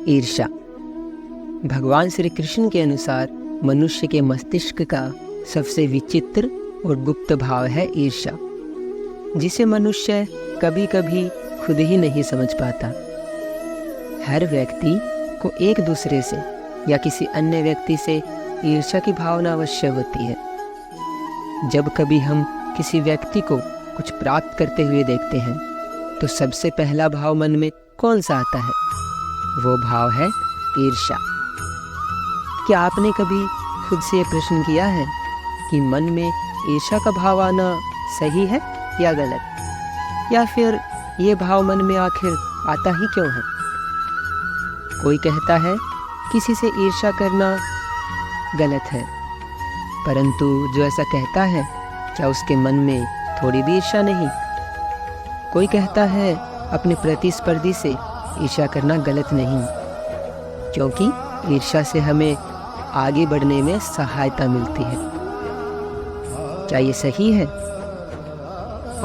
ईर्ष्या। भगवान श्री कृष्ण के अनुसार मनुष्य के मस्तिष्क का सबसे विचित्र और गुप्त भाव है ईर्ष्या, जिसे मनुष्य कभी कभी खुद ही नहीं समझ पाता। हर व्यक्ति को एक दूसरे से या किसी अन्य व्यक्ति से ईर्ष्या की भावना अवश्य होती है। जब कभी हम किसी व्यक्ति को कुछ प्राप्त करते हुए देखते हैं तो सबसे पहला भाव मन में कौन सा आता है? वो भाव है ईर्ष्या। क्या आपने कभी खुद से ये प्रश्न किया है कि मन में ईर्ष्या का भाव आना सही है या गलत, या फिर ये भाव मन में आखिर आता ही क्यों है? कोई कहता है किसी से ईर्ष्या करना गलत है, परंतु जो ऐसा कहता है क्या उसके मन में थोड़ी भी ईर्ष्या नहीं? कोई कहता है अपने प्रतिस्पर्धी से ईर्ष्या करना गलत नहीं, क्योंकि ईर्ष्या से हमें आगे बढ़ने में सहायता मिलती है। क्या ये सही है?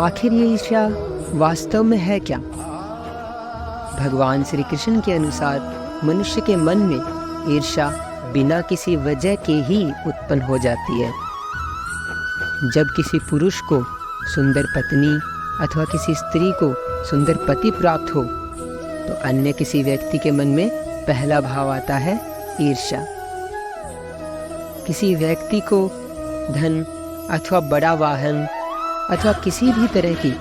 आखिर ये ईर्ष्या वास्तव में है क्या? भगवान श्री कृष्ण के अनुसार मनुष्य के मन में ईर्ष्या बिना किसी वजह के ही उत्पन्न हो जाती है। जब किसी पुरुष को सुंदर पत्नी अथवा किसी स्त्री को सुंदर पति प्राप्त हो तो अन्य किसी व्यक्ति के मन में पहला भाव आता है ईर्ष्या। किसी व्यक्ति को धन अथवा बड़ा वाहन अथवा किसी भी तरह की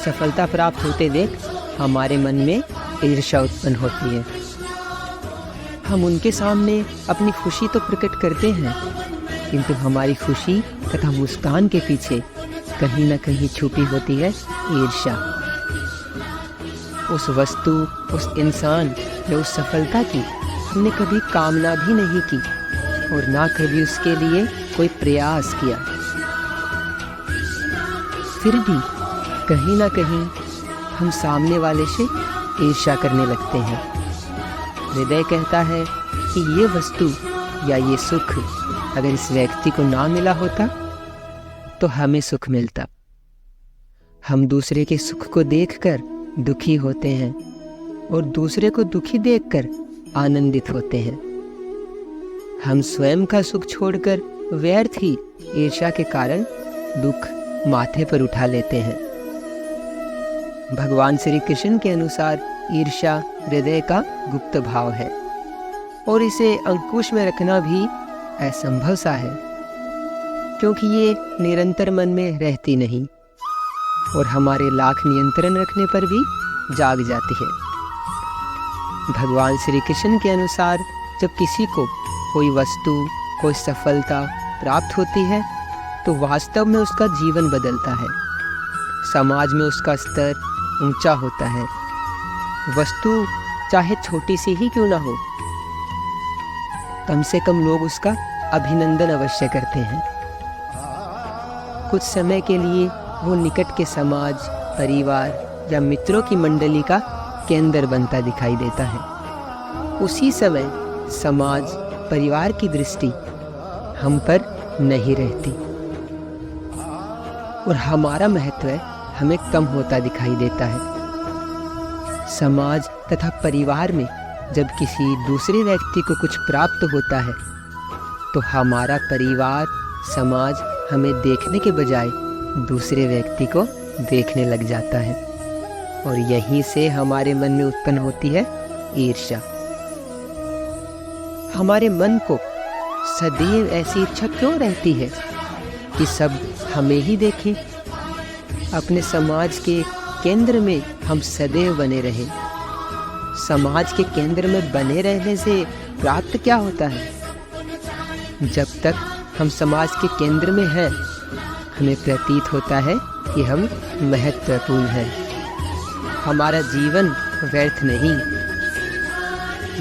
सफलता प्राप्त होते देख हमारे मन में ईर्ष्या उत्पन्न होती है। हम उनके सामने अपनी खुशी तो प्रकट करते हैं, किंतु हमारी खुशी तथा मुस्कान के पीछे कहीं न कहीं छुपी होती है ईर्ष्या। उस वस्तु, उस इंसान या उस सफलता की हमने कभी कामना भी नहीं की और ना कभी उसके लिए कोई प्रयास किया, फिर भी कहीं ना कहीं हम सामने वाले से ईर्ष्या करने लगते हैं। हृदय कहता है कि ये वस्तु या ये सुख अगर इस व्यक्ति को ना मिला होता तो हमें सुख मिलता। हम दूसरे के सुख को देखकर दुखी होते हैं और दूसरे को दुखी देखकर आनंदित होते हैं। हम स्वयं का सुख छोड़कर व्यर्थ ही ईर्ष्या के कारण दुख माथे पर उठा लेते हैं। भगवान श्री कृष्ण के अनुसार ईर्ष्या हृदय का गुप्त भाव है और इसे अंकुश में रखना भी असंभव सा है, क्योंकि ये निरंतर मन में रहती नहीं और हमारे लाख नियंत्रण रखने पर भी जाग जाती है। भगवान श्री कृष्ण के अनुसार जब किसी को कोई वस्तु, कोई सफलता प्राप्त होती है तो वास्तव में उसका जीवन बदलता है, समाज में उसका स्तर ऊंचा होता है। वस्तु चाहे छोटी सी ही क्यों ना हो, कम से कम लोग उसका अभिनंदन अवश्य करते हैं। कुछ समय के लिए वो निकट के समाज, परिवार या मित्रों की मंडली का केंद्र बनता दिखाई देता है। उसी समय समाज, परिवार की दृष्टि हम पर नहीं रहती और हमारा महत्व हमें कम होता दिखाई देता है। समाज तथा परिवार में जब किसी दूसरे व्यक्ति को कुछ प्राप्त होता है तो हमारा परिवार, समाज हमें देखने के बजाय दूसरे व्यक्ति को देखने लग जाता है और यहीं से हमारे मन में उत्पन्न होती है ईर्ष्या। हमारे मन को सदैव ऐसी इच्छा क्यों रहती है कि सब हमें ही देखें? अपने समाज के केंद्र में हम सदैव बने रहें। समाज के केंद्र में बने रहने से प्राप्त क्या होता है? जब तक हम समाज के केंद्र में हैं, हमें प्रतीत होता है कि हम महत्वपूर्ण हैं, हमारा जीवन व्यर्थ नहीं।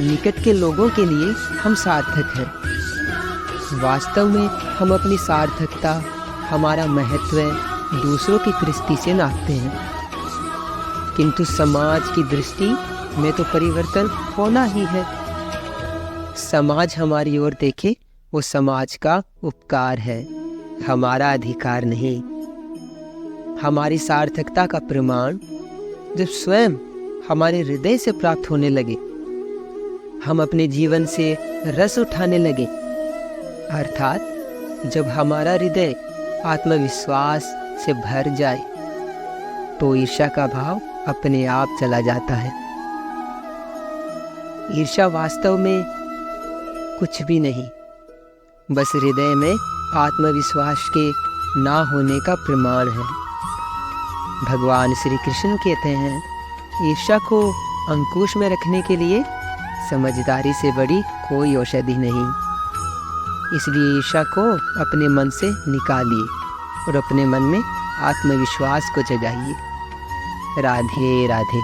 निकट के लोगों के लिए हम सार्थक हैं। वास्तव में हम अपनी सार्थकता, हमारा महत्व दूसरों की दृष्टि से नापते हैं, किंतु समाज की दृष्टि में तो परिवर्तन होना ही है। समाज हमारी ओर देखे वो समाज का उपकार है, हमारा अधिकार नहीं। हमारी सार्थकता का प्रमाण जब स्वयं हमारे हृदय से प्राप्त होने लगे, हम अपने जीवन से रस उठाने लगे, अर्थात जब हमारा हृदय आत्मविश्वास से भर जाए तो ईर्ष्या का भाव अपने आप चला जाता है। ईर्ष्या वास्तव में कुछ भी नहीं, बस हृदय में आत्मविश्वास के ना होने का प्रमाण है। भगवान श्री कृष्ण कहते हैं, ईर्ष्या को अंकुश में रखने के लिए समझदारी से बड़ी कोई औषधि नहीं। इसलिए ईर्ष्या को अपने मन से निकालिए और अपने मन में आत्मविश्वास को जगाइए। राधे राधे।